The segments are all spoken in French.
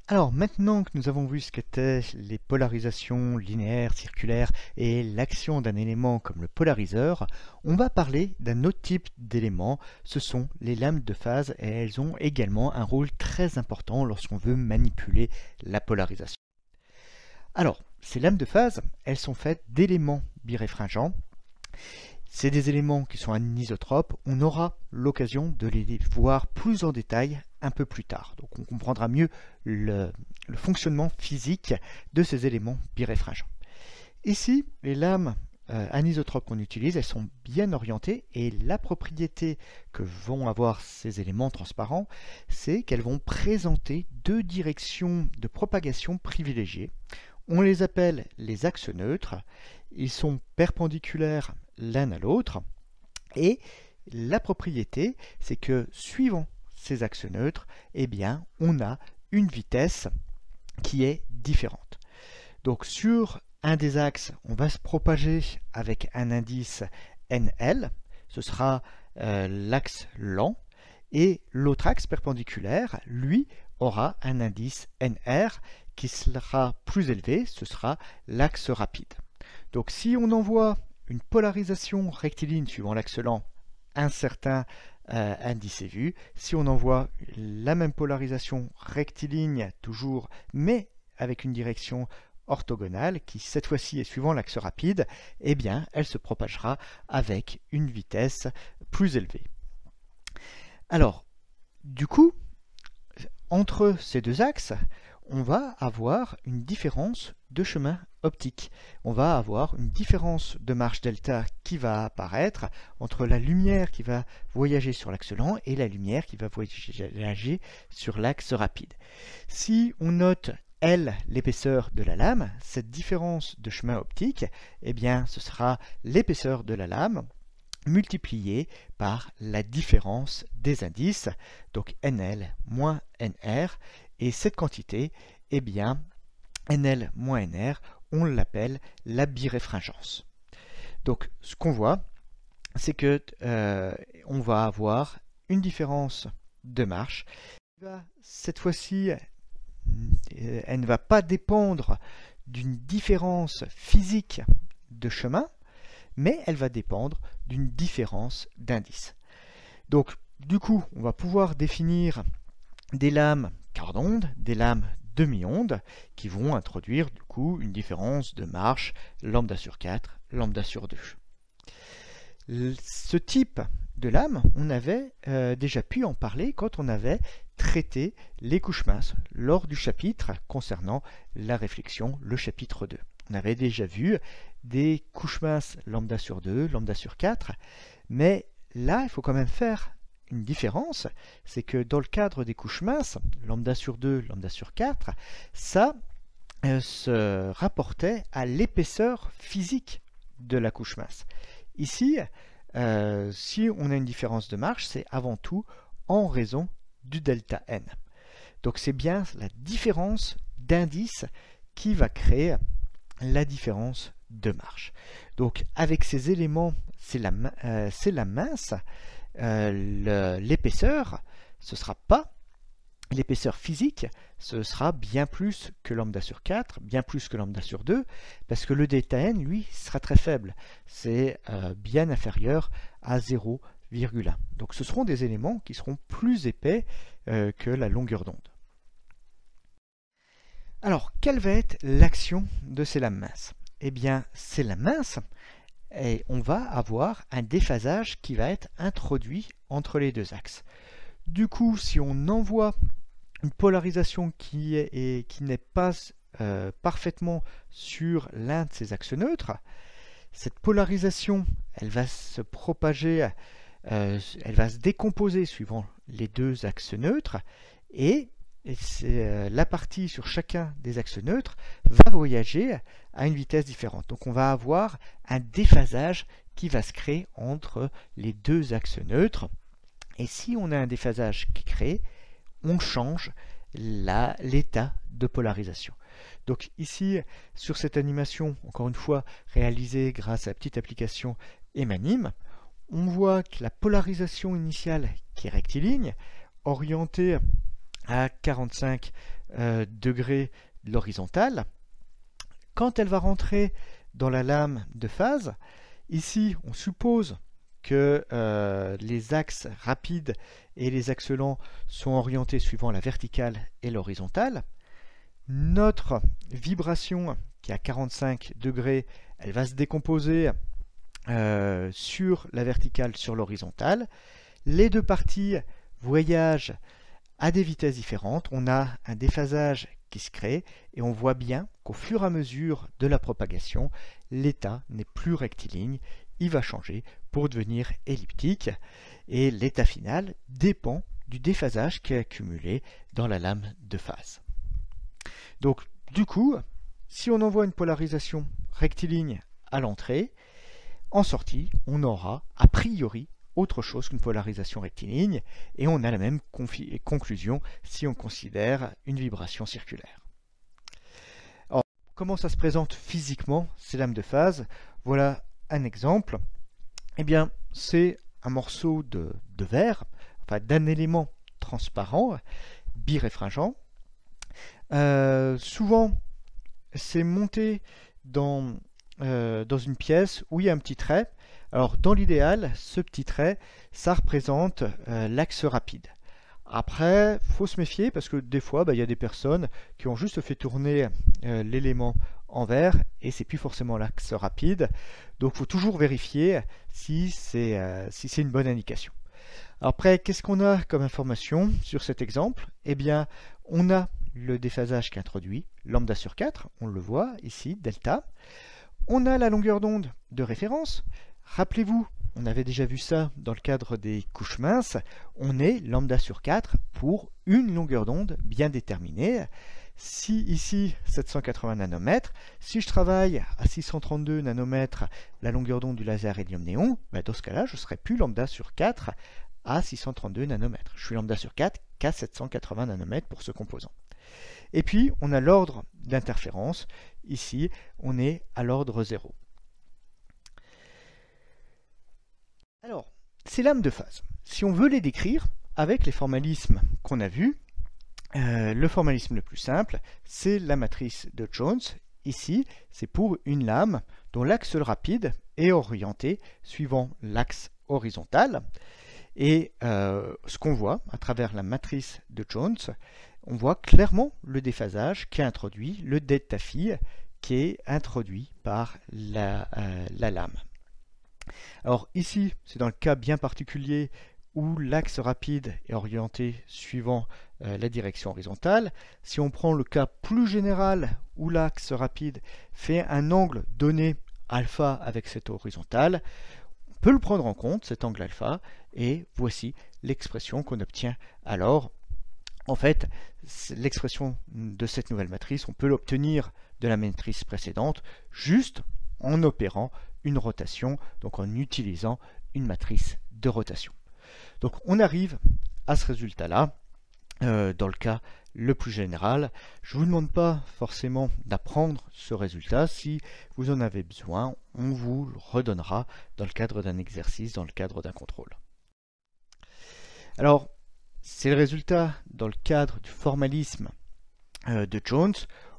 Alors maintenant que nous avons vu ce qu'étaient les polarisations linéaires, circulaires et l'action d'un élément comme le polariseur, on va parler d'un autre type d'élément, ce sont les lames de phase et elles ont également un rôle très important lorsqu'on veut manipuler la polarisation. Alors, ces lames de phase, elles sont faites d'éléments biréfringents. C'est des éléments qui sont anisotropes, on aura l'occasion de les voir plus en détail un peu plus tard. Donc on comprendra mieux le fonctionnement physique de ces éléments biréfringents. Ici, les lames anisotropes qu'on utilise, elles sont bien orientées et la propriété que vont avoir ces éléments transparents, c'est qu'elles vont présenter deux directions de propagation privilégiées. On les appelle les axes neutres, ils sont perpendiculaires l'un à l'autre, et la propriété, c'est que suivant ces axes neutres, eh bien, on a une vitesse qui est différente. Donc sur un des axes, on va se propager avec un indice NL, ce sera l'axe lent, et l'autre axe perpendiculaire, lui, aura un indice NR qui sera plus élevé, ce sera l'axe rapide. Donc si on envoie une polarisation rectiligne suivant l'axe lent, un certain indice est vu. Si on envoie la même polarisation rectiligne toujours, mais avec une direction orthogonale, qui cette fois-ci est suivant l'axe rapide, eh bien elle se propagera avec une vitesse plus élevée. Alors, du coup, entre ces deux axes, on va avoir une différence de chemin optique. On va avoir une différence de marge delta qui va apparaître entre la lumière qui va voyager sur l'axe lent et la lumière qui va voyager sur l'axe rapide. Si on note L, l'épaisseur de la lame, cette différence de chemin optique, eh bien, ce sera l'épaisseur de la lame multipliée par la différence des indices, donc NL moins NR, et cette quantité, eh bien, NL moins NR, on l'appelle la biréfringence. Donc, ce qu'on voit, c'est que on va avoir une différence de marche. Cette fois-ci, elle ne va pas dépendre d'une différence physique de chemin, mais elle va dépendre d'une différence d'indice. Donc, du coup, on va pouvoir définir des lames quart d'onde, des lames demi-onde, qui vont introduire du coup une différence de marche lambda sur 4, lambda sur 2. Ce type de lame, on avait déjà pu en parler quand on avait traité les couches minces lors du chapitre concernant la réflexion, le chapitre 2. On avait déjà vu des couches minces lambda sur 2, lambda sur 4, mais là, il faut quand même faire une différence, c'est que dans le cadre des couches minces, lambda sur 2, lambda sur 4, ça se rapportait à l'épaisseur physique de la couche mince. Ici, si on a une différence de marche, c'est avant tout en raison du delta n. Donc c'est bien la différence d'indice qui va créer la différence de marche. Donc avec ces éléments, c'est la mince, l'épaisseur, ce ne sera pas l'épaisseur physique, ce sera bien plus que lambda sur 4, bien plus que lambda sur 2, parce que le delta n, lui, sera très faible. C'est bien inférieur à 0,1. Donc ce seront des éléments qui seront plus épais que la longueur d'onde. Alors, quelle va être l'action de ces lames minces? Eh bien, ces lames minces, et on va avoir un déphasage qui va être introduit entre les deux axes. Du coup, si on envoie une polarisation qui n'est pas parfaitement sur l'un de ces axes neutres, cette polarisation, elle va se propager, elle va se décomposer suivant les deux axes neutres, et la partie sur chacun des axes neutres va voyager à une vitesse différente. Donc on va avoir un déphasage qui va se créer entre les deux axes neutres. Et si on a un déphasage qui est créé, on change l'état de polarisation. Donc ici, sur cette animation, encore une fois, réalisée grâce à la petite application Emanime, on voit que la polarisation initiale qui est rectiligne, orientée à 45 degrés de l'horizontale. Quand elle va rentrer dans la lame de phase, ici on suppose que les axes rapides et les axes lents sont orientés suivant la verticale et l'horizontale. Notre vibration qui est à 45 degrés, elle va se décomposer sur la verticale, sur l'horizontale. Les deux parties voyagent à des vitesses différentes. On a un déphasage qui se crée et on voit bien qu'au fur et à mesure de la propagation, l'état n'est plus rectiligne, il va changer pour devenir elliptique et l'état final dépend du déphasage qui est accumulé dans la lame de phase. Donc du coup, si on envoie une polarisation rectiligne à l'entrée, en sortie, on aura a priori autre chose qu'une polarisation rectiligne et on a la même conclusion si on considère une vibration circulaire. Alors, comment ça se présente physiquement ces lames de phase? Voilà un exemple. Eh bien, c'est un morceau de verre, enfin d'un élément transparent, biréfringent. Souvent, c'est monté dans une pièce où il y a un petit trait. Alors dans l'idéal, ce petit trait, ça représente l'axe rapide. Après, il faut se méfier parce que des fois, il y a des personnes qui ont juste fait tourner l'élément en verre et c'est plus forcément l'axe rapide. Donc il faut toujours vérifier si c'est une bonne indication. Après, qu'est-ce qu'on a comme information sur cet exemple? Eh bien, on a le déphasage qui est introduit, lambda sur 4, on le voit ici, delta. On a la longueur d'onde de référence. Rappelez-vous, on avait déjà vu ça dans le cadre des couches minces. On est lambda sur 4 pour une longueur d'onde bien déterminée. Si ici 780 nanomètres, si je travaille à 632 nanomètres la longueur d'onde du laser hélium-néon, dans ce cas-là, je ne serai plus lambda sur 4 à 632 nanomètres. Je suis lambda sur 4 qu'à 780 nanomètres pour ce composant. Et puis, on a l'ordre d'interférence. Ici, on est à l'ordre 0. Alors, ces lames de phase, si on veut les décrire avec les formalismes qu'on a vus, le formalisme le plus simple, c'est la matrice de Jones. Ici, c'est pour une lame dont l'axe rapide est orienté suivant l'axe horizontal. Et ce qu'on voit à travers la matrice de Jones, on voit clairement le déphasage qui est introduit, le delta phi qui est introduit par la lame. Alors ici, c'est dans le cas bien particulier où l'axe rapide est orienté suivant la direction horizontale. Si on prend le cas plus général où l'axe rapide fait un angle donné alpha avec cette horizontale, on peut le prendre en compte, cet angle alpha, et voici l'expression qu'on obtient alors. En fait, l'expression de cette nouvelle matrice, on peut l'obtenir de la matrice précédente juste en opérant une rotation, donc en utilisant une matrice de rotation. Donc on arrive à ce résultat-là, dans le cas le plus général. Je ne vous demande pas forcément d'apprendre ce résultat. Si vous en avez besoin, on vous le redonnera dans le cadre d'un exercice, dans le cadre d'un contrôle. Alors, c'est le résultat dans le cadre du formalisme de Jones.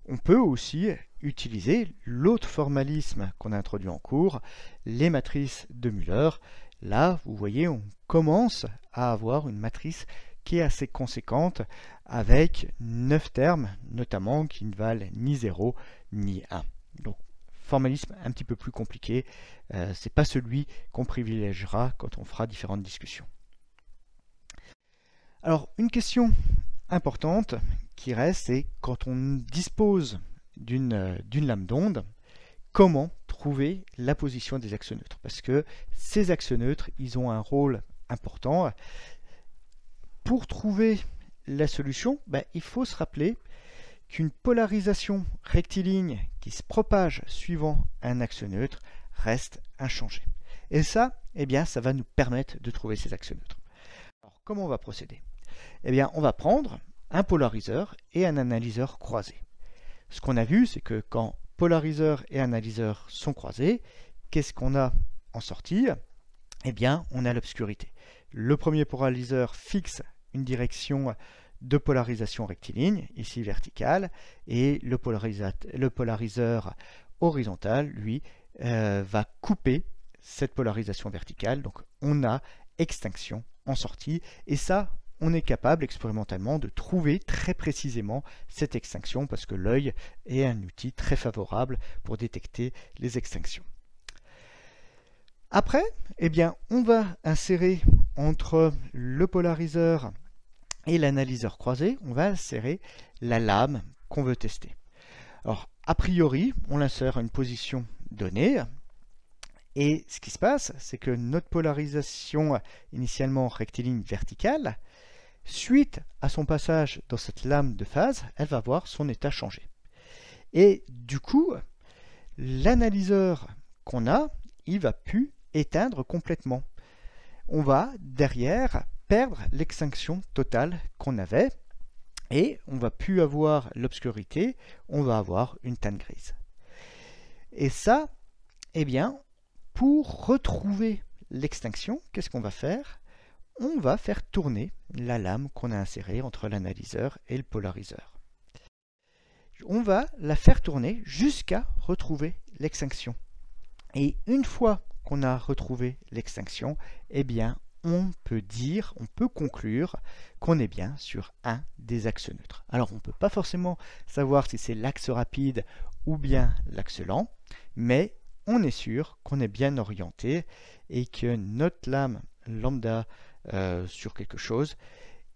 On peut aussi utiliser l'autre formalisme qu'on a introduit en cours, les matrices de Müller. Là, vous voyez, on commence à avoir une matrice qui est assez conséquente avec 9 termes, notamment qui ne valent ni 0 ni 1. Donc, formalisme un petit peu plus compliqué, ce n'est pas celui qu'on privilégiera quand on fera différentes discussions. Alors, une question importante qui reste, c'est quand on dispose d'une lame d'onde, comment trouver la position des axes neutres? Parce que ces axes neutres, ils ont un rôle important. Pour trouver la solution, il faut se rappeler qu'une polarisation rectiligne qui se propage suivant un axe neutre reste inchangée. Et ça, ça va nous permettre de trouver ces axes neutres. Alors, comment on va procéder? On va prendre un polariseur et un analyseur croisés. Ce qu'on a vu, c'est que quand polariseur et analyseur sont croisés, qu'est-ce qu'on a en sortie? On a l'obscurité. Le premier polariseur fixe une direction de polarisation rectiligne, ici verticale, et le polariseur horizontal, lui, va couper cette polarisation verticale. Donc on a extinction en sortie, et ça, on est capable expérimentalement de trouver très précisément cette extinction parce que l'œil est un outil très favorable pour détecter les extinctions. Après, eh bien, on va insérer entre le polariseur et l'analyseur croisé, on va insérer la lame qu'on veut tester. Alors, a priori, on l'insère à une position donnée. Et ce qui se passe, c'est que notre polarisation initialement rectiligne verticale, suite à son passage dans cette lame de phase, elle va voir son état changer. Et du coup, l'analyseur qu'on a, il va plus éteindre complètement. On va derrière perdre l'extinction totale qu'on avait et on va plus avoir l'obscurité, on va avoir une teinte grise. Et ça, eh bien, pour retrouver l'extinction, qu'est-ce qu'on va faire? On va faire tourner la lame qu'on a insérée entre l'analyseur et le polariseur. On va la faire tourner jusqu'à retrouver l'extinction. Et une fois qu'on a retrouvé l'extinction, eh bien, on peut conclure qu'on est bien sur un des axes neutres. Alors, on ne peut pas forcément savoir si c'est l'axe rapide ou bien l'axe lent, mais on est sûr qu'on est bien orienté et que notre lame lambda sur quelque chose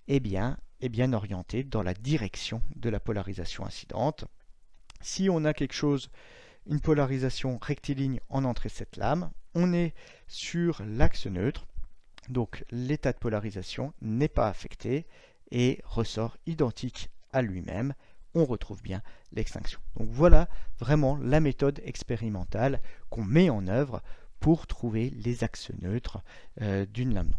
est bien orientée dans la direction de la polarisation incidente. Si on a quelque chose, une polarisation rectiligne en entrée de cette lame, on est sur l'axe neutre, donc l'état de polarisation n'est pas affecté et ressort identique à lui-même. On retrouve bien l'extinction. Donc voilà vraiment la méthode expérimentale qu'on met en œuvre pour trouver les axes neutres d'une lame.